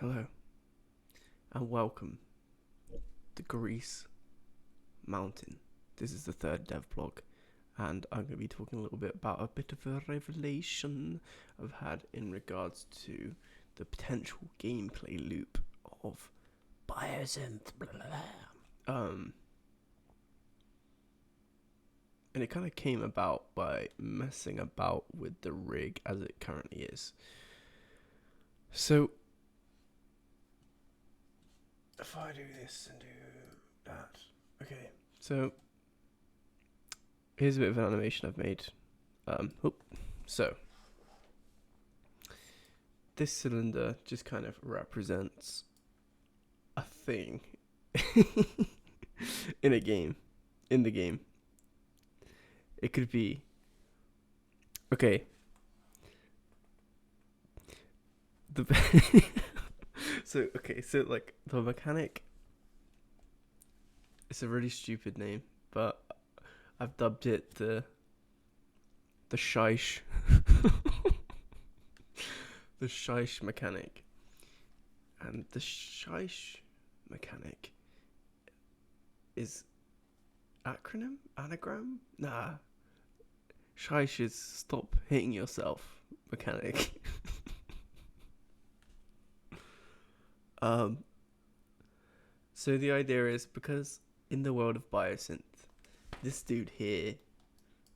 Hello and welcome to Greece Mountain. This is the third dev blog, and I'm going to be talking a little bit about a bit of a revelation I've had in regards to the potential gameplay loop of Biosynth. And it kind of came about by messing about with the rig as it currently is. So if I do this and do that, okay. So here's a bit of an animation I've made. So this cylinder just kind of represents a thing in a game. In the game, it could be okay. So like the mechanic. It's a really stupid name, but I've dubbed it the shish. The shish mechanic. And the shish mechanic is anagram? Nah. Shish is stop hitting yourself mechanic. So the idea is, because in the world of Biosynth, this dude here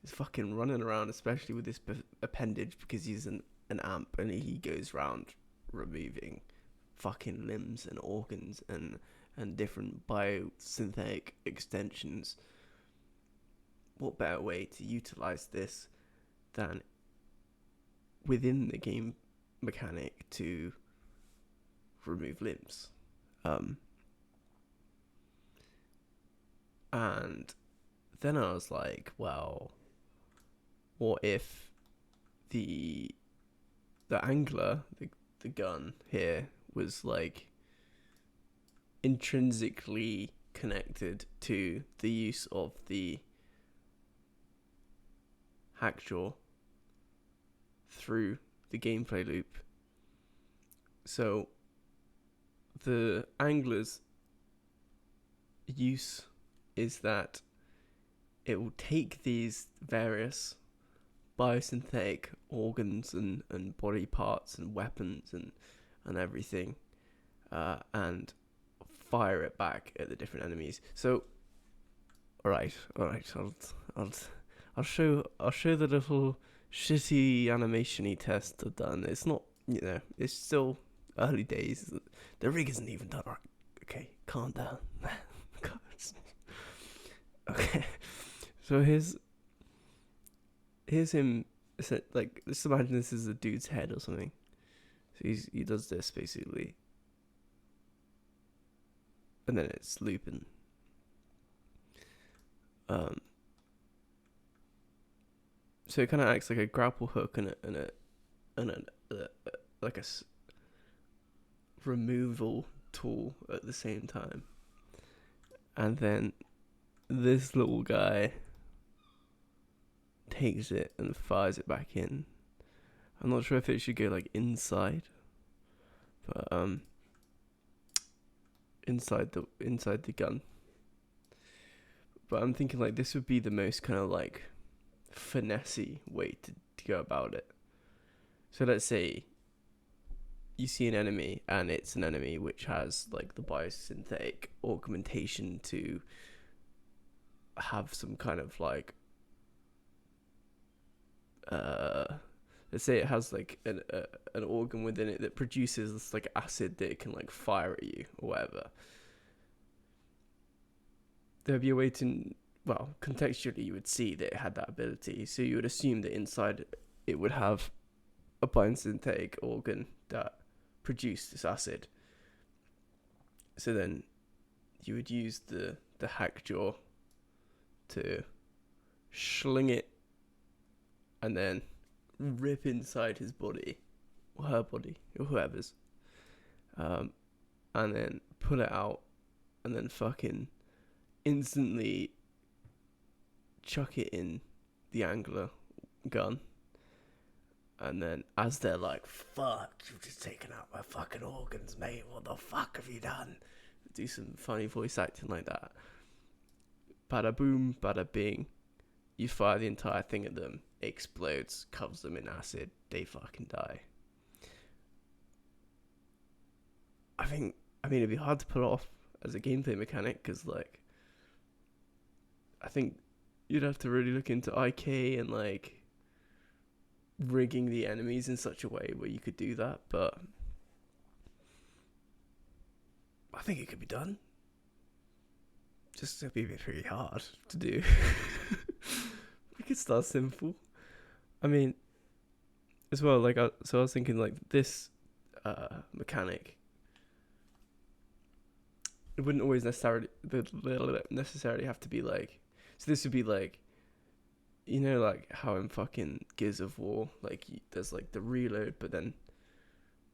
is fucking running around, especially with this appendage, because he's an amp and he goes around removing fucking limbs and organs and different biosynthetic extensions. What better way to utilize this than within the game mechanic to remove limbs? And then I was like, well, what if the angler, the gun here, was like intrinsically connected to the use of the hackjaw through the gameplay loop. So the angler's use is that it will take these various biosynthetic organs and body parts and weapons and everything, and fire it back at the different enemies. So, all right, I'll show the little shitty animation-y test I've done. It's not, it's still early days. The rig isn't even done right. Okay, calm down. Okay, so here's him. Like, let's imagine this is a dude's head or something. So he does this basically, and then it's looping. So it kind of acts like a grapple hook and like a removal tool at the same time. And then this little guy takes it and fires it back in. I'm not sure if it should go like inside, but inside the gun. But I'm thinking like this would be the most kind of like finessey way to go about it. So let's say you see an enemy, and it's an enemy which has like the biosynthetic augmentation to have some kind of like let's say it has like an organ within it that produces this like acid that it can like fire at you or whatever. There'd be a way to, well, contextually you would see that it had that ability, so you would assume that inside it would have a biosynthetic organ that produced this acid. So then you would use the hackjaw to sling it and then rip inside his body or her body or whoever's, and then pull it out and then fucking instantly chuck it in the angler gun, And then as they're like, fuck, you've just taken out my fucking organs, mate. What the fuck have you done? Do some funny voice acting like that. Bada boom, bada bing. You fire the entire thing at them, it explodes, covers them in acid, they fucking die. I mean, it'd be hard to pull off as a gameplay mechanic, because, like, I think you'd have to really look into IK and, like, rigging the enemies in such a way where you could do that, but I think it could be done. Just it'd be pretty hard to do. We could start simple. I mean, as well, like, so I was thinking, like, this mechanic, it wouldn't always necessarily have to be like, so this would be like, you know, like how in fucking Gears of War, like, there's like the reload, but then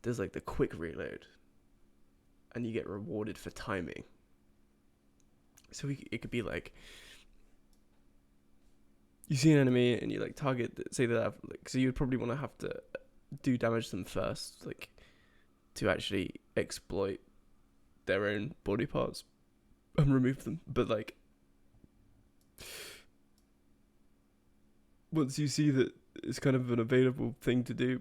there's like the quick reload, and you get rewarded for timing. So it could be like, you see an enemy and you like target, say they have, like, so you'd probably want to have to do damage to them first, like, to actually exploit their own body parts and remove them. But, like, once you see that it's kind of an available thing to do,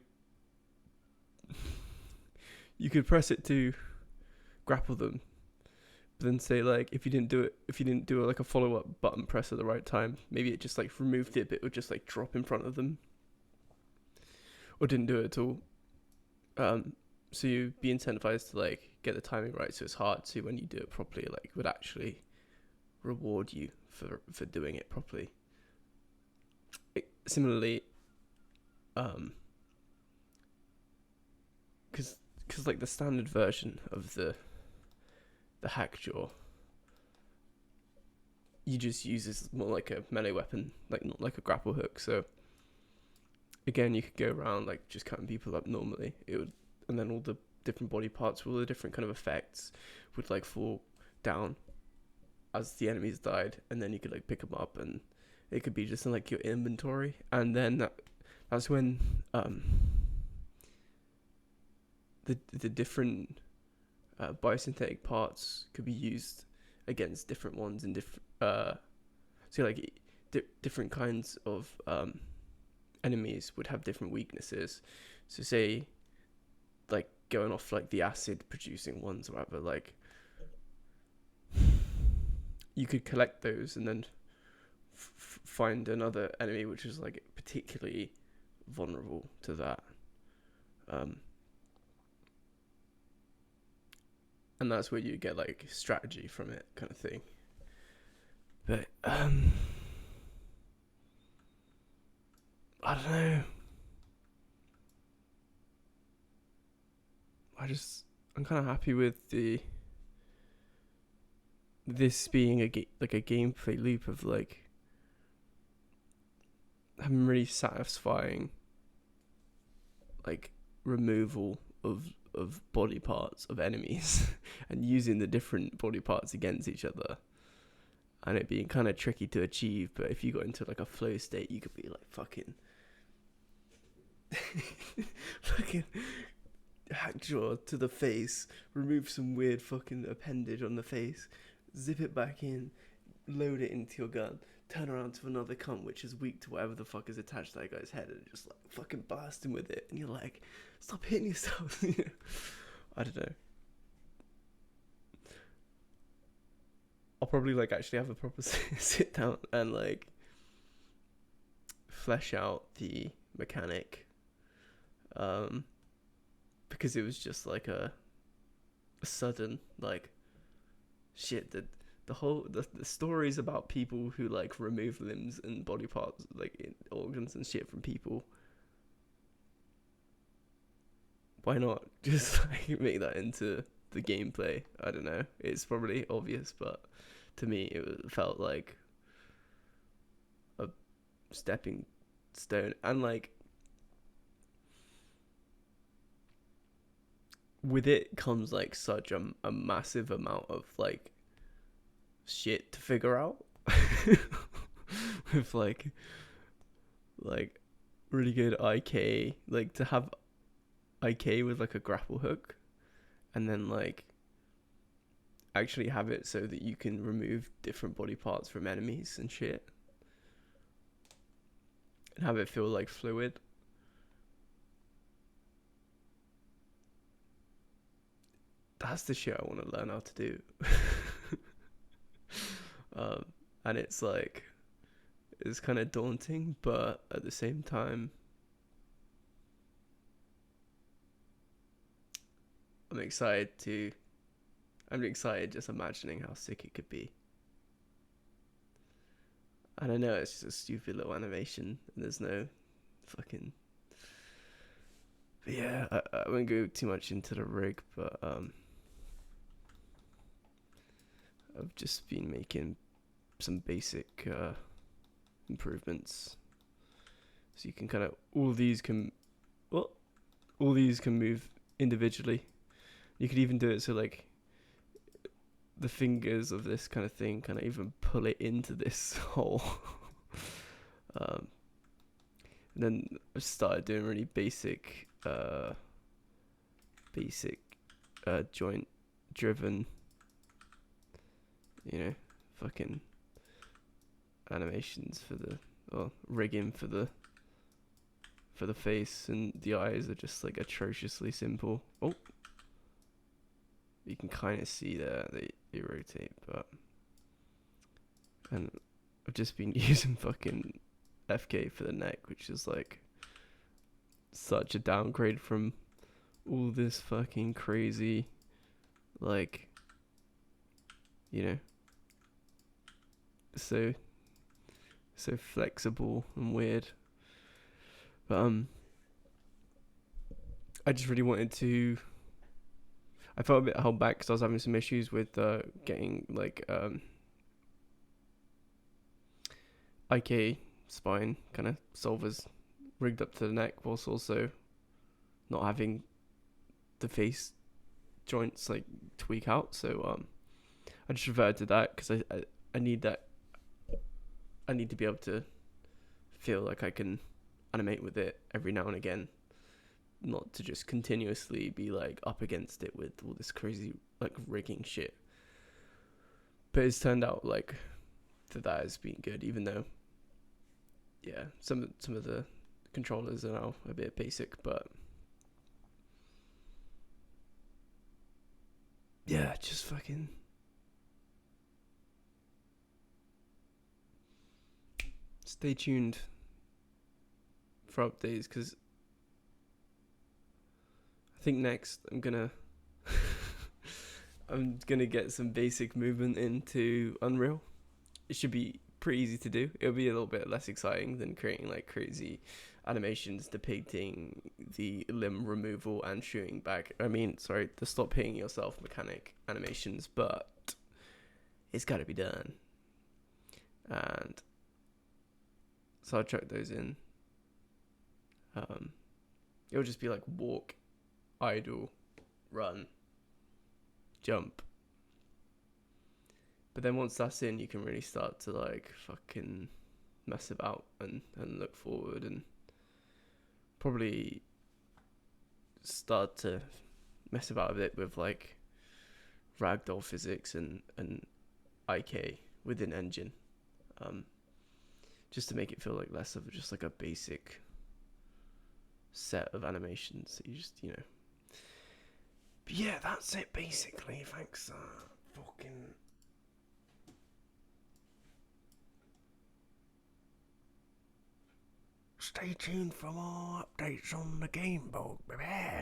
you could press it to grapple them, but then say, like, if you didn't do like a follow-up button press at the right time, maybe it just like removed it, but it would just like drop in front of them, or didn't do it at all. So you'd be incentivized to like get the timing right, so it's hard to, when you do it properly, like, would actually reward you for doing it properly. Similarly, because like the standard version of the Hackjaw, you just use this more like a melee weapon, like not like a grapple hook. So again, you could go around like just cutting people up normally. It would, and then all the different body parts, all the different kind of effects would like fall down as the enemies died, and then you could like pick them up, and it could be just in like your inventory, and then that's when the different biosynthetic parts could be used against different ones in different so like different kinds of enemies would have different weaknesses. So say, like, going off like the acid producing ones or whatever, like, you could collect those and then find another enemy which is like particularly vulnerable to that, and that's where you get like strategy from it, kind of thing. But I don't know. I'm kind of happy with this being a gameplay loop of like having really satisfying like removal of body parts of enemies and using the different body parts against each other, and it being kind of tricky to achieve. But if you got into like a flow state, you could be like fucking fucking Hackjaw to the face, remove some weird fucking appendage on the face, zip it back in, load it into your gun, turn around to another cunt which is weak to whatever the fuck is attached to that guy's head, and just like fucking blast him with it, and you're like, stop hitting yourself. I don't know. I'll probably like actually have a proper sit down and like flesh out the mechanic, because it was just like a sudden like shit that the whole the stories about people who like remove limbs and body parts, like organs and shit from people, why not just like make that into the gameplay? I don't know, it's probably obvious, but to me it felt like a stepping stone. And like with it comes like such a massive amount of like shit to figure out with like really good IK, like to have IK with like a grapple hook, and then like actually have it so that you can remove different body parts from enemies and shit, and have it feel like fluid. That's the shit I want to learn how to do. um, and it's like, it's kind of daunting, but at the same time, I'm excited to. I'm excited just imagining how sick it could be. And I know it's just a stupid little animation, and there's no fucking. But yeah, I won't go too much into the rig, but I've just been making some basic improvements, so you can kind of all these can move individually. You could even do it so like the fingers of this kind of thing kind of even pull it into this hole. And then I started doing really basic joint driven, fucking animations for the rigging for the face, and the eyes are just like atrociously simple. Oh, you can kind of see there they rotate, but and I've just been using fucking FK for the neck, which is like such a downgrade from all this fucking crazy, like, so flexible and weird. But I just really wanted to. I felt a bit held back because I was having some issues with getting like IK spine kind of solvers rigged up to the neck, whilst also not having the face joints like tweak out. So I just reverted to that because I need that. I need to be able to feel like I can animate with it every now and again, not to just continuously be like up against it with all this crazy like rigging shit. But it's turned out like that has been good, even though some of the controllers are now a bit basic, but yeah, just fucking stay tuned for updates, because I think next I'm gonna get some basic movement into Unreal. It should be pretty easy to do. It'll be a little bit less exciting than creating like crazy animations depicting the limb removal and shooting back. The stop hitting yourself mechanic animations, but it's got to be done. And so I'll chuck those in. It'll just be like walk, idle, run, jump. But then once that's in, you can really start to like fucking mess about and look forward, and probably start to mess about a bit with like ragdoll physics and IK within Engine, just to make it feel like less of just like a basic set of animations that you just But yeah, that's it basically. Thanks, fucking. Stay tuned for more updates on the game, baby.